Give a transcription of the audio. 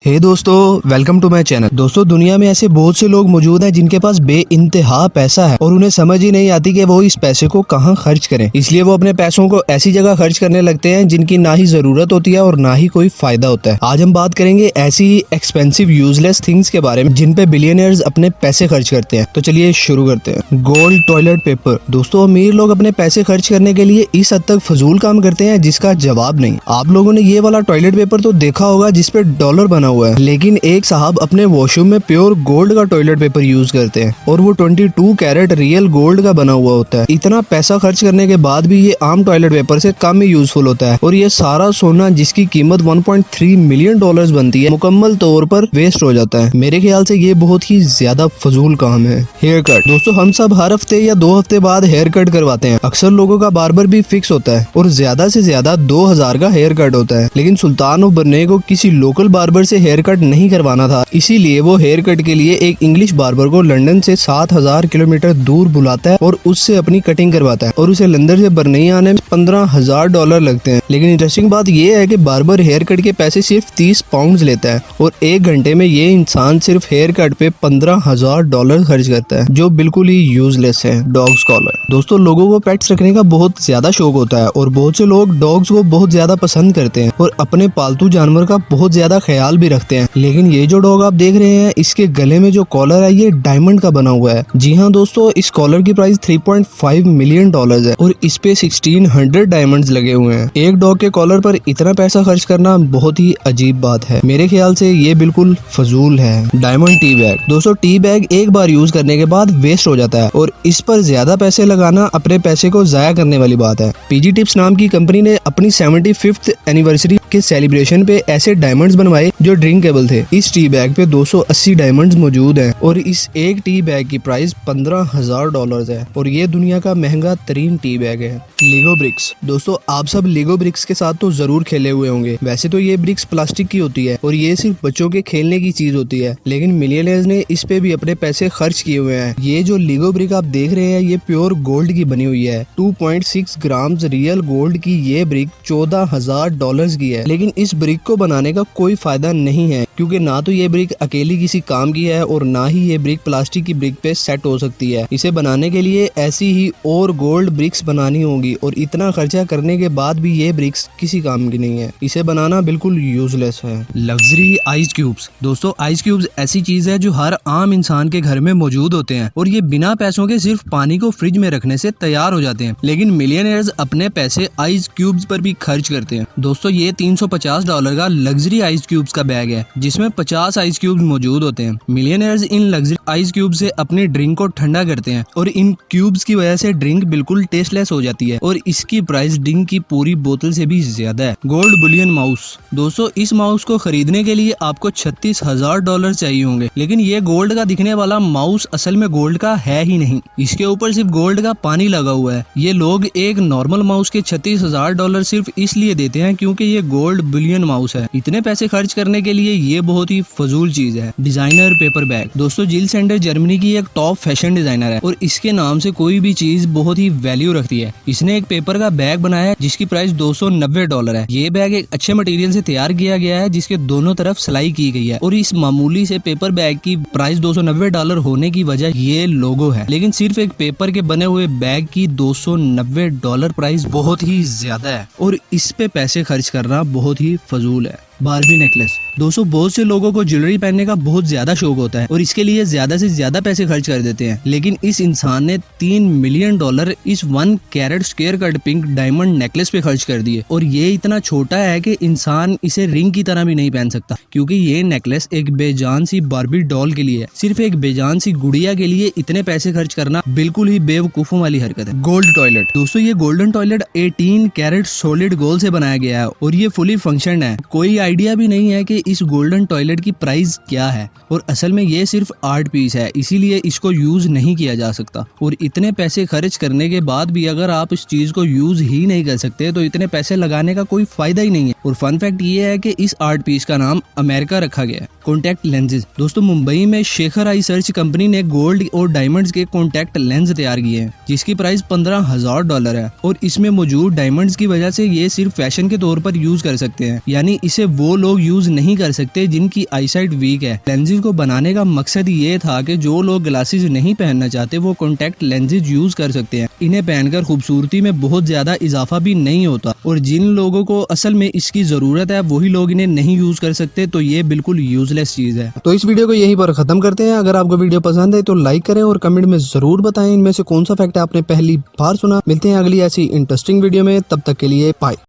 दोस्तों, welcome to my channel. दोस्तों, दुनिया में ऐसे बहुत से लोग मौजूद हैं जिनके पास बेइंतहा पैसा है और उन्हें समझ ही नहीं आती कि वो इस पैसे को कहां खर्च करें। इसलिए वो अपने पैसों को ऐसी जगह खर्च करने लगते हैं जिनकी ना ही जरूरत होती है और ना ही कोई फायदा होता है। आज हम बात करेंगे ऐसी ही एक्सपेंसिव यूजलेस थिंग्स के बारे में जिन पे बिलियनियर्स अपने पैसे खर्च करते हैं। तो चलिए शुरू करते हैं। Gold toilet paper. दोस्तों, अमीर लोग अपने पैसे खर्च करने के लिए इस हद तक फजूल काम करते हैं जिसका जवाब नहीं। आप लोगों ने ये वाला टॉयलेट पेपर तो देखा होगा जिसपे डॉलर बना हुआ है, लेकिन एक साहब अपने वॉशरूम में प्योर गोल्ड का टॉयलेट पेपर यूज करते हैं और वो 22 कैरेट रियल गोल्ड का बना हुआ होता है। इतना पैसा खर्च करने के बाद भी ये आम टॉयलेट पेपर से कम ही यूजफुल होता है और ये सारा सोना जिसकी कीमत 1.3 मिलियन डॉलर्स बनती है मुकम्मल तौर पर वेस्ट हो जाता है। मेरे ख्याल से ये बहुत ही ज्यादा फजूल काम है। Hair cut. दोस्तों, हम सब हर हफ्ते या 2 हफ्ते बाद हेयर कट करवाते हैं। अक्सर लोगों का बार्बर भी फिक्स होता है और ज्यादा से ज्यादा 2000 का हेयर कट होता है, लेकिन सुल्तान ऑफ ब्रुनेई को किसी लोकल बार्बर से हेयर कट नहीं करवाना था, इसीलिए वो हेयर कट के लिए एक इंग्लिश बार्बर को लंदन से 7000 किलोमीटर दूर बुलाता है और उससे अपनी कटिंग करवाता है और उसे लंदन से ब्रुनेई आने में $15,000 लगते हैं। लेकिन इंटरेस्टिंग बात ये है कि बार्बर हेयर कट के पैसे सिर्फ 30 पाउंड लेता है और 1 घंटे में ये इंसान सिर्फ हेयर कट पे $15,000 खर्च करता है, जो बिल्कुल ही यूजलेस है। Dogs collar. दोस्तों, लोगों को पेट्स रखने का बहुत ज्यादा शौक होता है और बहुत से लोग डॉग्स को बहुत ज्यादा पसंद करते हैं और अपने पालतू जानवर का बहुत ज्यादा ख्याल भी रखते हैं। लेकिन ये जो डॉग आप देख रहे हैं, इसके गले में जो कॉलर है ये डायमंड का बना हुआ है। जी हाँ दोस्तों, इस कॉलर की प्राइस $3.5 मिलियन है और इस पे 1600 डायमंड्स लगे हुए हैं। एक डॉग के कॉलर पर इतना पैसा खर्च करना बहुत ही अजीब बात है। मेरे ख्याल से ये बिल्कुल फजूल है। Diamond tea bag. दोस्तों, टी बैग एक बार यूज करने के बाद वेस्ट हो जाता है और इस पर ज्यादा पैसे लगाना अपने पैसे को जाया करने वाली बात है। पीजी टिप्स नाम की कंपनी ने अपनी 75th एनिवर्सरी के सेलिब्रेशन पे ऐसे डायमंड्स बनवाए जो ड्रिंकेबल थे। इस टी बैग पे 280 डायमंड्स मौजूद हैं और इस एक टी बैग की प्राइस $15,000 है और ये दुनिया का महंगा तरीन टी बैग है। लेगो ब्रिक्स। दोस्तों, आप सब लेगो ब्रिक्स के साथ तो जरूर खेले हुए होंगे। वैसे तो ये ब्रिक्स प्लास्टिक की होती है और ये सिर्फ बच्चों के खेलने की चीज होती है, लेकिन मिलियनेयर्स ने इस पे भी अपने पैसे खर्च किए हुए हैं। ये जो लेगो ब्रिक आप देख रहे हैं, ये प्योर गोल्ड की बनी हुई है। 2.6 ग्राम रियल गोल्ड की ये ब्रिक $14,000 की है, लेकिन इस ब्रिक को बनाने का कोई फायदा नहीं है क्योंकि ना तो ये ब्रिक अकेली किसी काम की है और ना ही ये ब्रिक प्लास्टिक की ब्रिक पे सेट हो सकती है। इसे बनाने के लिए ऐसी ही और गोल्ड ब्रिक्स बनानी होगी और इतना खर्चा करने के बाद भी ये ब्रिक्स किसी काम की नहीं है। इसे बनाना बिल्कुल यूजलेस है। Luxury ice cubes. दोस्तों, आइस क्यूब्स ऐसी चीज है जो हर आम इंसान के घर में मौजूद होते हैं और ये बिना पैसों के सिर्फ पानी को फ्रिज में रखने से तैयार हो जाते हैं, लेकिन मिलियनेयर्स अपने पैसे आइस क्यूब्स पर भी खर्च करते हैं। दोस्तों, ये $350 का लग्जरी आइस क्यूब्स का बैग है जिसमें 50 आइस क्यूब्स मौजूद होते हैं। मिलियनेयर्स इन लग्जरी आइस क्यूब से अपनी ड्रिंक को ठंडा करते हैं और इन क्यूब्स की वजह से ड्रिंक बिल्कुल टेस्टलेस हो जाती है और इसकी प्राइस ड्रिंक की पूरी बोतल से भी ज्यादा है। Gold Boolean mouse. दोस्तों, इस माउस को खरीदने के लिए आपको $36,000 चाहिए होंगे, लेकिन ये गोल्ड का दिखने वाला माउस असल में गोल्ड का है ही नहीं। इसके ऊपर सिर्फ गोल्ड का पानी लगा हुआ है। ये लोग एक नॉर्मल माउस के $36,000 सिर्फ इसलिए देते हैं क्योंकि ये गोल्ड बुलियन माउस है। इतने पैसे खर्च करने के लिए ये बहुत ही फजूल चीज है। Designer paper bag. दोस्तों, जिल सेंडर जर्मनी की एक टॉप फैशन डिजाइनर है और इसके नाम से कोई भी चीज बहुत ही वैल्यू रखती है। इसने एक पेपर का बैग बनाया है जिसकी प्राइस $290 है। ये बैग एक अच्छे मटेरियल से तैयार किया गया है जिसके दोनों तरफ सिलाई की गई है और इस मामूली से पेपर बैग की प्राइस $290 होने की वजह ये लोगो है, लेकिन सिर्फ एक पेपर के बने हुए बैग की $290 प्राइस बहुत ही ज्यादा है और इस पे पैसे खर्च करना बहुत ही फजूल है। Barbie necklace. दोस्तों, बहुत से लोगों को ज्वेलरी पहनने का बहुत ज्यादा शौक होता है और इसके लिए ज्यादा से ज्यादा पैसे खर्च कर देते हैं, लेकिन इस इंसान ने $3 मिलियन इस 1 carat square cut pink diamond necklace पे खर्च कर दिए और ये इतना छोटा है कि इंसान इसे रिंग की तरह भी नहीं पहन सकता क्योंकि ये नेकलेस एक बेजान सी बार्बी डॉल के लिए है। सिर्फ एक बेजान सी गुड़िया के लिए इतने पैसे खर्च करना बिल्कुल ही बेवकूफों वाली हरकत है। Gold toilet. दोस्तों, ये golden toilet 18 carat solid gold से बनाया गया है और ये फुली फंक्शन है। कोई आइडिया भी नहीं है कि इस गोल्डन टॉयलेट की प्राइस क्या है और असल में ये सिर्फ आर्ट पीस है, इसीलिए इसको यूज नहीं किया जा सकता। और इतने पैसे खर्च करने के बाद भी अगर आप इस चीज को यूज ही नहीं कर सकते तो इतने पैसे लगाने का कोई फायदा ही नहीं है। और फन फैक्ट ये है कि इस आर्ट पीस का नाम अमेरिका रखा गया है। Contact lenses. दोस्तों मुंबई में शेखर आई सर्च कंपनी ने गोल्ड और डायमंड्स के कॉन्टैक्ट लेंस तैयार किए हैं जिसकी प्राइस $15,000 है और इसमें मौजूद डायमंड्स की वजह से ये सिर्फ फैशन के तौर पर यूज कर सकते हैं, यानी इसे वो लोग यूज नहीं कर सकते जिनकी आईसाइट वीक है। लेंसेज को बनाने का मकसद ये था कि जो लोग ग्लासेस नहीं पहनना चाहते वो कॉन्टैक्ट लेंसेज यूज कर सकते हैं। इन्हें पहनकर खूबसूरती में बहुत ज्यादा इजाफा भी नहीं होता और जिन लोगों को असल में इसकी जरूरत है वही लोग इन्हें नहीं यूज कर सकते, तो ये बिल्कुल यूजलेस चीज है। तो इस वीडियो को यहीं पर खत्म करते हैं। अगर आपको वीडियो पसंद है तो लाइक करें और कमेंट में जरूर बताएं इनमें से कौन सा फैक्ट आपने पहली बार सुना। मिलते हैं अगली ऐसी इंटरेस्टिंग वीडियो में, तब तक के लिए बाय।